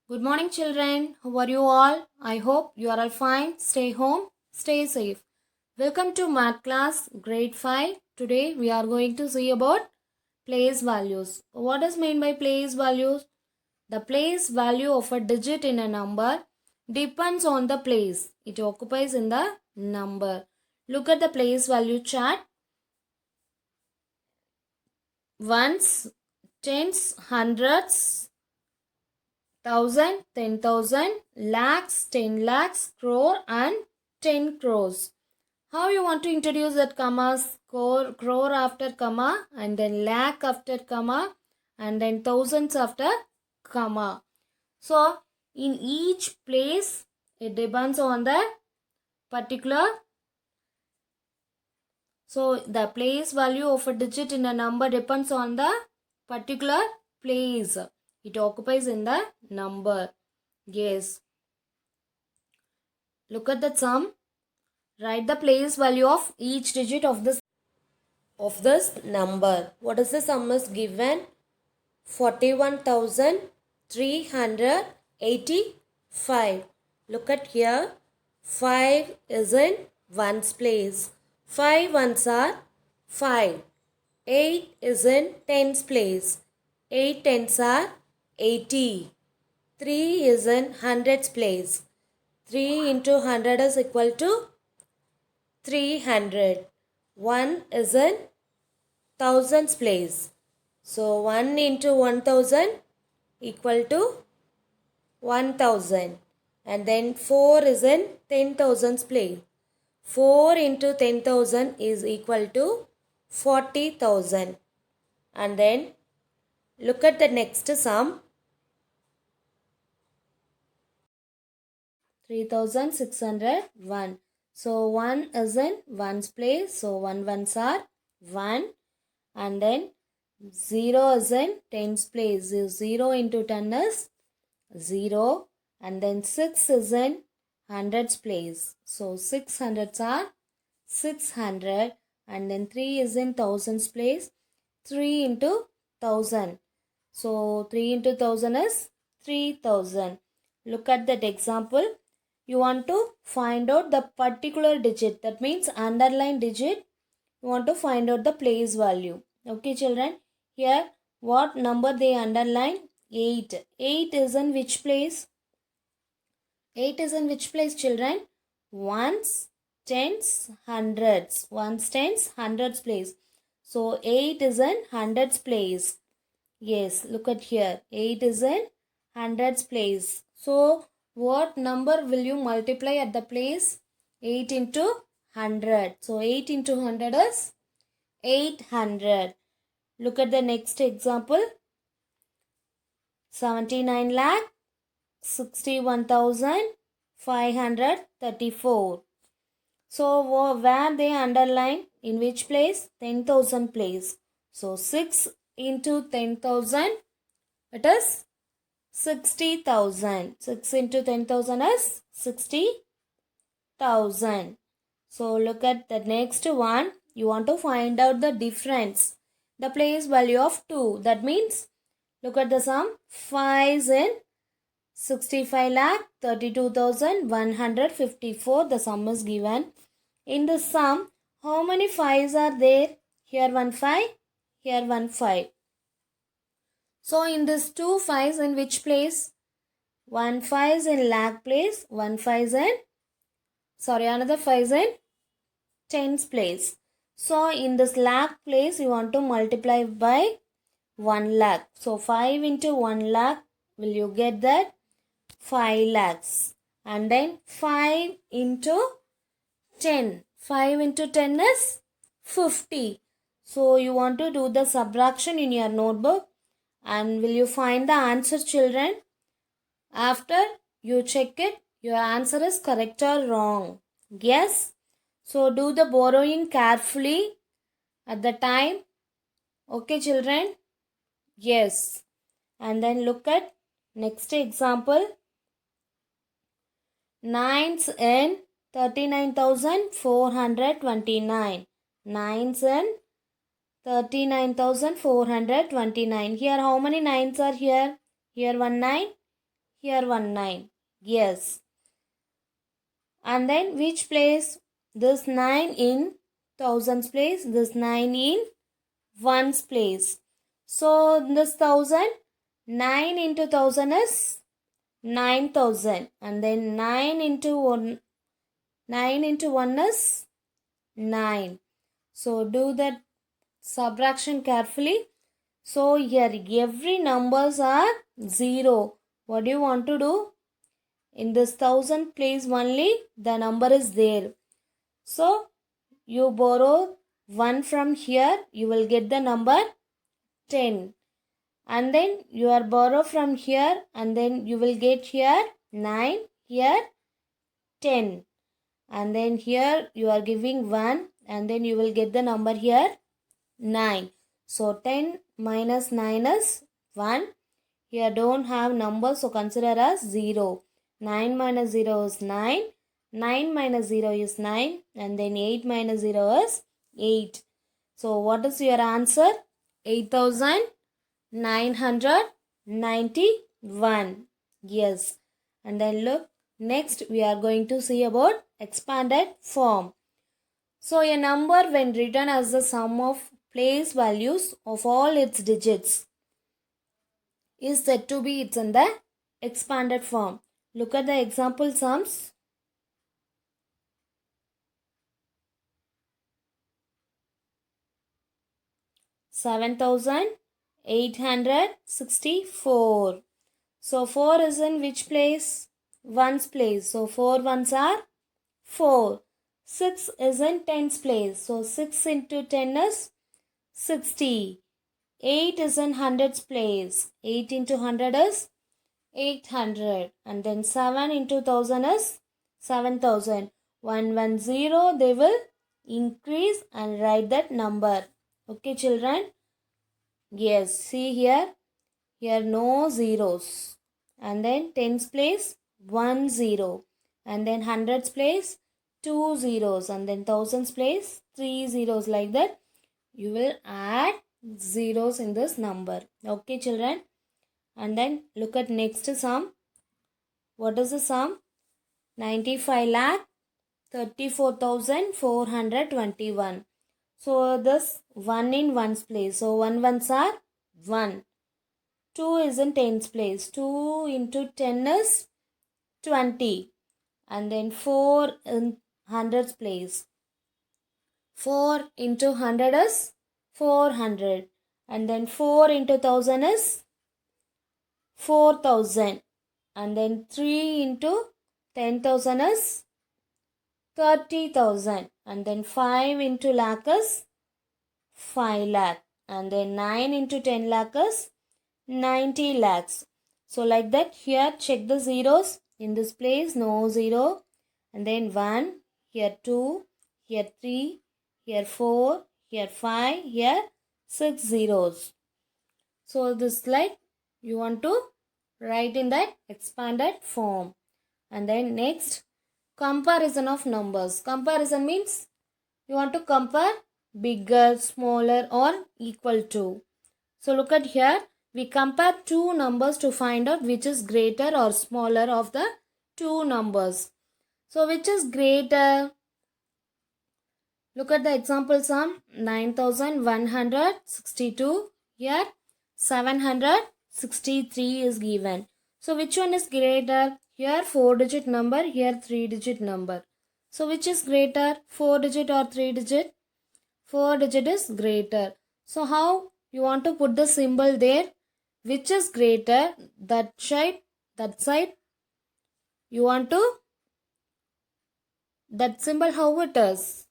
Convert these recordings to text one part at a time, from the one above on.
Good morning, children. How are you all? I hope you are all fine. Stay home, stay safe. Welcome to Math class, grade 5. Today we are going to see about place values. What is meant by place values? The place value of a digit in a number depends on the place it occupies in the number. Look at the place value chart. Ones, tens, hundreds, thousand, 10,000, lakhs, 10 lakhs, crore and 10 crores. How you want to introduce that commas? Crore after comma and then lakh after comma and then thousands after comma. So in each place it depends on the particular. So the place value of a digit in a number depends on the particular place it occupies in the number. Yes. Look at the sum. Write the place value of each digit of this number. What is the sum is given? 41,385. Look at here. 5 is in ones place. 5 ones are 5. 8 is in tens place. 8 tens are 80. 3 is in hundreds place. 3 into 100 is equal to 300. 1 is in thousands place. So 1 into 1000 equal to 1000. And then 4 is in 10,000s place. 4 into 10,000 is equal to 40,000. And then look at the next sum. 3,601. So 1 is in ones place. So 1 ones are 1. And then 0 is in tens place. 0 into 10 is 0. And then 6 is in hundreds place. So 600s are 600. And then 3 is in thousands place. 3 into 1000. So 3 into 1000 is 3000. Look at that example. You want to find out the particular digit. That means underline digit. You want to find out the place value. Okay, children. Here, what number they underline? 8. 8 is in which place? 8 is in which place, children? Ones, tens, hundreds. Ones, tens, hundreds place. So 8 is in hundreds place. Yes, look at here. 8 is in hundreds place. So what number will you multiply at the place? 8 into 100. So 8 into 100 is 800. Look at the next example. 79 lakh 61,534. So where they underline? In which place? 10,000 place. So 6 into 10,000, it is 60,000. 6 into 10,000 is 60,000. So look at the next one. You want to find out the difference. The place value of 2. That means, look at the sum. 5 is in 65 lakh 32,154. The sum is given. In the sum, how many 5s are there? Here 1 5, here 1 5. So in this 2 5s in which place? 1 5 is in lakh place, 1 5 is in, another 5 is in tens place. So in this lakh place, you want to multiply by 1 lakh. So 5 into 1 lakh, will you get that? 5 lakhs. And then 5 into 10. 5 into 10 is 50. So you want to do the subtraction in your notebook. And will you find the answer, children? After you check it, your answer is correct or wrong. Yes? So do the borrowing carefully at the time. Okay, children? Yes. And then look at next example. 9s in 39,429. 9s in 39,429. Here how many 9s are here? Here 1 9. Here 1 9. Yes. And then which place? This 9 in thousands place. This 9 in ones place. So this 1000, 9 into 1000 is 9000. And then 9 into 1 is 9. So do that subtraction carefully. So here every numbers are 0. What do you want to do? In this 1000 place only the number is there. So you borrow 1 from here, you will get the number 10. And then you are borrow from here and then you will get here 9, here 10. And then here you are giving 1 and then you will get the number here 9. So 10 minus 9 is 1. Here don't have numbers, so consider as 0. 9 minus 0 is 9. 9 minus 0 is 9. And then 8 minus 0 is 8. So what is your answer? 8991. Yes. And then look, next we are going to see about expanded form. So a number when written as the sum of place values of all its digits is said to be it's in the expanded form. Look at the example sums. $7,864. So 4 is in which place? Ones place. So 4 ones are 4. 6 is in tens place. So 6 into 10 is 60. 8 is in hundreds place. 8 into 100 is 800. And then 7 into 1000 is 7000. 110 they will increase and write that number. Okay children? Yes, see here. Here no zeros. And then tens place 1 0. And then hundreds place 2 zeros. And then thousands place 3 zeros, like that. You will add zeros in this number. Okay children? And then look at next sum. What is the sum? 95,34,421. So this 1 in ones place. So 1 ones are 1. 2 is in tens place. 2 into 10 is 20. And then 4 in hundreds place. 4 into 100 is 400. And then 4 into 1000 is 4000. And then 3 into 10,000 is 30,000. And then 5 into lakh is 5 lakh. And then 9 into 10 lakh is 90 lakhs. So like that, here check the zeros. In this place no zero. And then 1, here 2, here 3, here 4, here 5, here 6 zeros. So this like you want to write in that expanded form. And then next, comparison of numbers. Comparison means you want to compare bigger, smaller or equal to. So look at here. We compare two numbers to find out which is greater or smaller of the two numbers. So which is greater? Look at the example sum. 9162. Here 763 is given. So which one is greater? Here 4-digit number, here 3-digit number. So which is greater? 4-digit or 3-digit? 4-digit is greater. So how you want to put the symbol there? Which is greater? That side? You want to? That symbol how it is?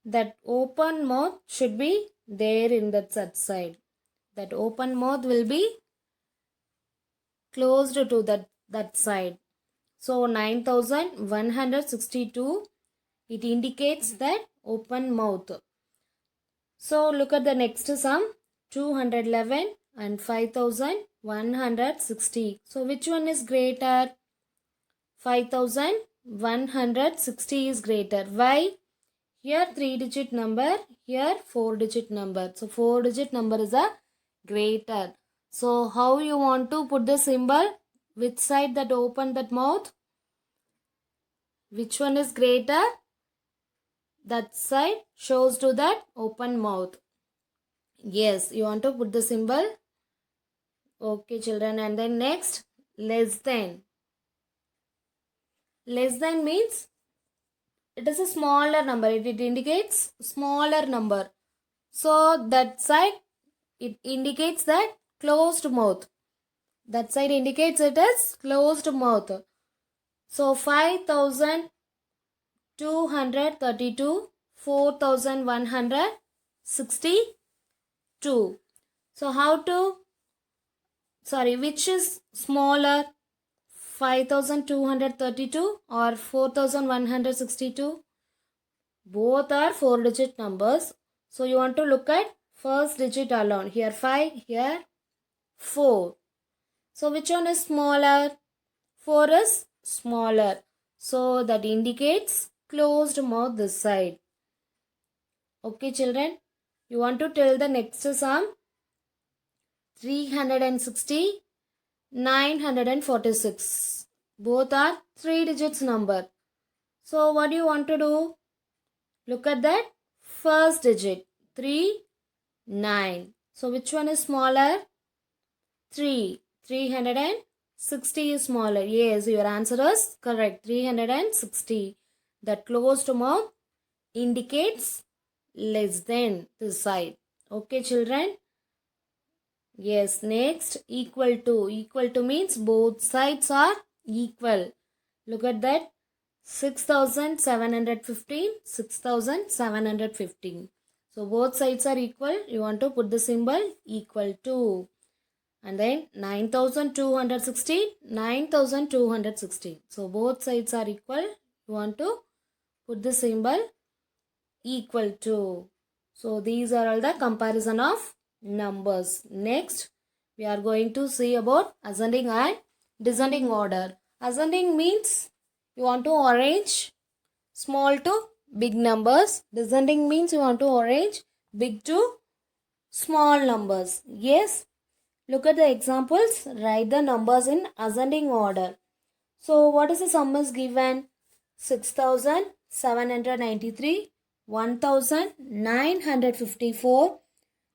That open mouth should be there in that side. That open mouth will be closed to that side. So 9162, it indicates that open mouth. So look at the next sum. 211 and 5160. So which one is greater? 5160 is greater. Why? Here 3-digit number, here 4-digit number. So 4-digit number is a greater. So how you want to put the symbol? Which side that opened that mouth? Which one is greater? That side shows to that open mouth. Yes, you want to put the symbol? Okay, children. And then next, less than. Less than means it is a smaller number. It indicates smaller number. So that side, it indicates that closed mouth. That side indicates it as closed mouth. So 5,232, 4,162. So how to, which is smaller? 5,232 or 4,162? Both are 4-digit numbers. So you want to look at first digit alone. Here 5, here 4. So which one is smaller? 4 is smaller. So that indicates closed mouth this side. Okay, children. You want to tell the next sum? 360, 946. Both are 3 digits number. So what do you want to do? Look at that first digit. 3, 9. So which one is smaller? 3. 360 is smaller. Yes, your answer is correct. 360. That closed mouth indicates less than this side. Okay, children? Yes, next, equal to. Equal to means both sides are equal. Look at that. 6,715, 6,715. So both sides are equal. You want to put the symbol equal to. And then 9,216, 9,216. So both sides are equal. You want to put the symbol equal to. So these are all the comparison of numbers. Next, we are going to see about ascending and descending order. Ascending means you want to arrange small to big numbers. Descending means you want to arrange big to small numbers. Yes. Look at the examples. Write the numbers in ascending order. So what is the sum is given? 6,793, 1,954,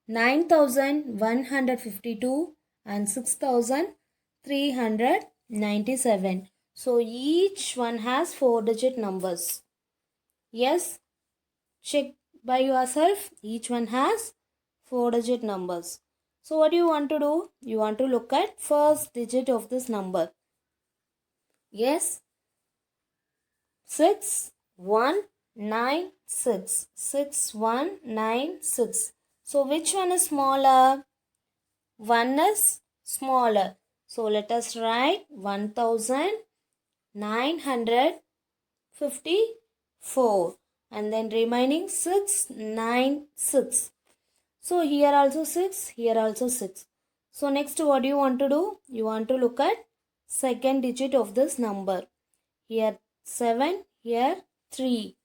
9,152 and 6,397. So each one has 4-digit numbers. Yes, check by yourself. Each one has 4-digit numbers. So what do you want to do? You want to look at first digit of this number. Yes, 6196. 6196. So which one is smaller? 1 is smaller. So let us write 1,954 and then remaining 696. So here also 6, here also 6. So next what do you want to do? You want to look at second digit of this number. Here 7, here 3.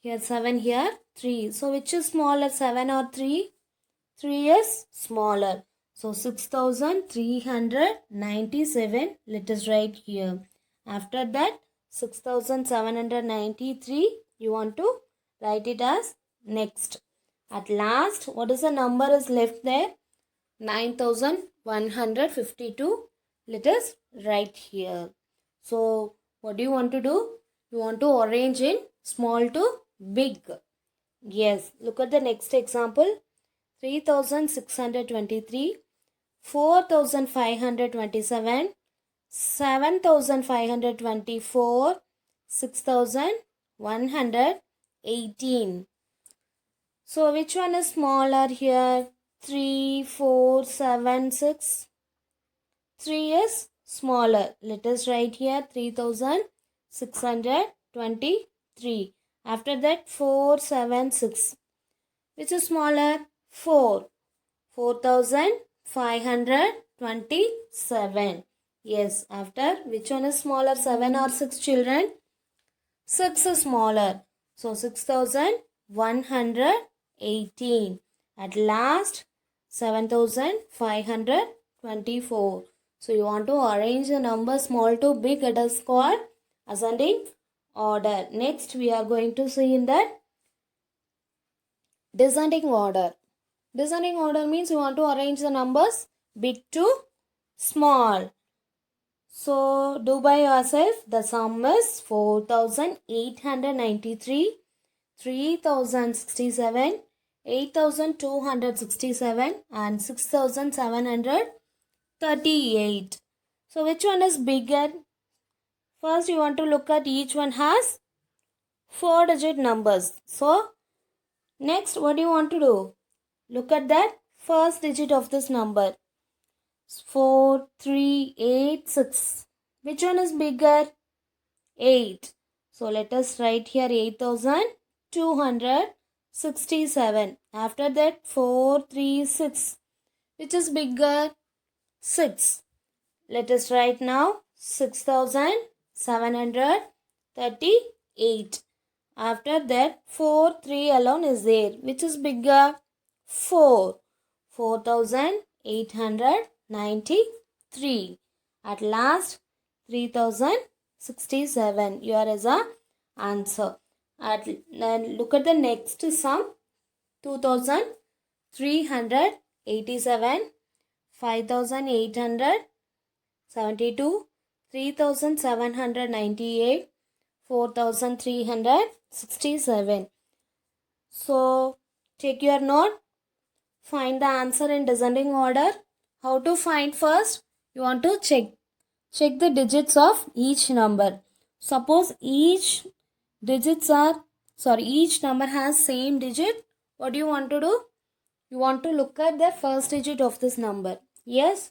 Here 7, here 3. So which is smaller, 7 or 3? 3 is smaller. So 6,397, let us write here. After that 6,793, you want to write it as next. At last, what is the number is left there? 9,152. Let us write here. So what do you want to do? You want to arrange in small to big. Yes, look at the next example. 3,623, 4,527, 7,524, 6,118. So which one is smaller here? 3, 4, 7, 6. 3 is smaller. Let us write here 3,623. After that 4, 7, 6. Which is smaller? 4. 4,527. Yes, after which one is smaller? 7 or 6, children? 6 is smaller. So 6,118. At last 7,524. So you want to arrange the number small to big, it is called ascending order. Next we are going to see in that descending order. Descending order means you want to arrange the numbers big to small. So do by yourself. The sum is 4,893, 3,067, 8,267 and 6,738. So which one is bigger? First you want to look at each one has 4-digit numbers. So next what do you want to do? Look at that first digit of this number. 4386. Which one is bigger? 8. So let us write here 8,267. After that 436. Which is bigger? 6. Let us write now 6,738. After that 3 alone is there. Which is bigger? 4. 4,893. At last 3,067. Here is a answer. Then look at the next sum. 2,387, 5,872, 3,798, 4,367. So take your note. Find the answer in descending order. How to find? First you want to check the digits of each number. Suppose each number has same digit. What do you want to do? You want to look at the first digit of this number. Yes.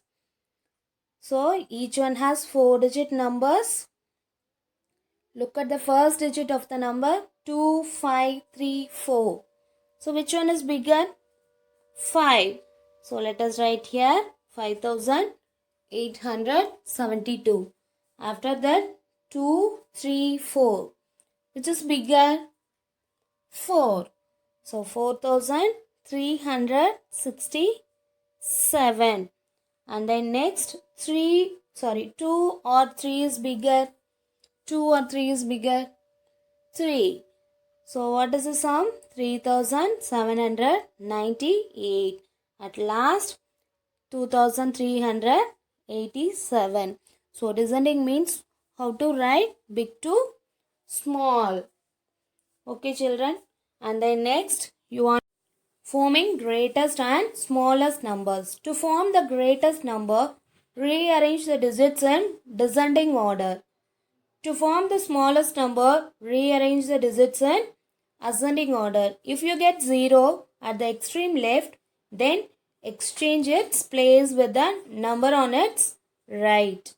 So each one has 4-digit numbers. Look at the first digit of the number 2534. So which one is bigger? 5. So let us write here 5,872. After that 234. Which is bigger? 4. So 4,367. And then next 2 or 3 is bigger. 2 or 3 is bigger. 3. So what is the sum? 3,798. At last 2,387. So descending means how to write big to small. Okay children. And then next you want forming greatest and smallest numbers. To form the greatest number, rearrange the digits in descending order. To form the smallest number, rearrange the digits in ascending order. If you get 0 at the extreme left, then exchange its place with the number on its right.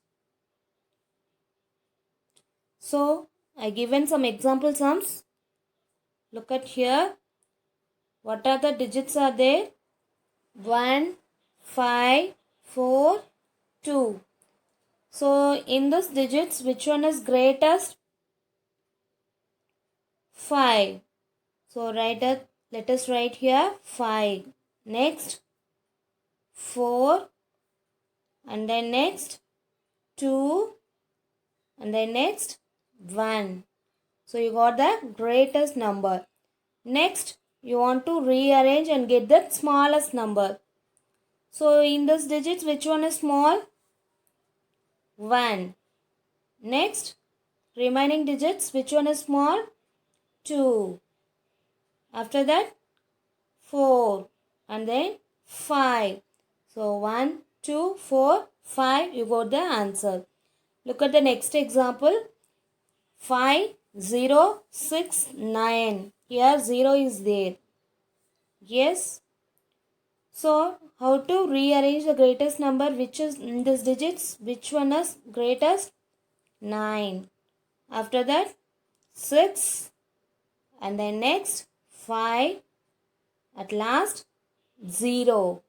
So, I given some example sums. Look at here. What are the digits are there? 1, 5, 4, 2. So, in those digits, which one is greatest? 5. So, let us write here 5. Next, 4. And then next, 2. And then next, 1. So, you got the greatest number. Next, you want to rearrange and get the smallest number. So, in those digits, which one is small? 1. Next, remaining digits, which one is small? 2. After that, 4. And then 5. So, 1, 2, 4, 5. You got the answer. Look at the next example. 5, 0, 6, 9. Here 0 is there. Yes. So, how to rearrange the greatest number which is in these digits? Which one is greatest? 9. After that, 6. And then next, 5. At last, 0.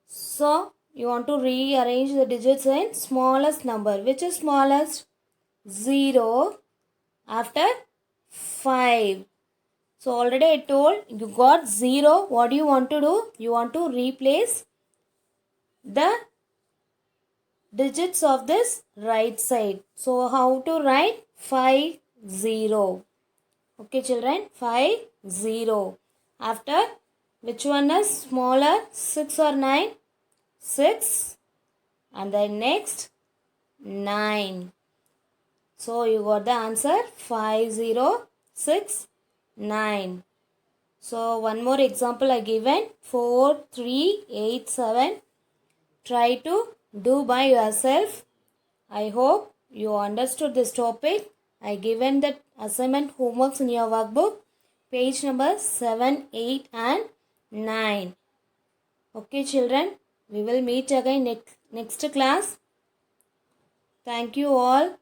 So, you want to rearrange the digits in smallest number. Which is smallest? 0 after 5. So, already I told you got 0. What do you want to do? You want to replace the digits of this right side. So how to write 5 0? Okay children, 5 0. After which one is smaller, 6 or 9? 6. And then next 9. So you got the answer 5 0 6 9. So one more example I given 4 3 8 7. Try to do by yourself. I hope you understood this topic. I given the assignment homeworks in your workbook, page number 7, 8 and 9. Okay children, we will meet again next class. Thank you all.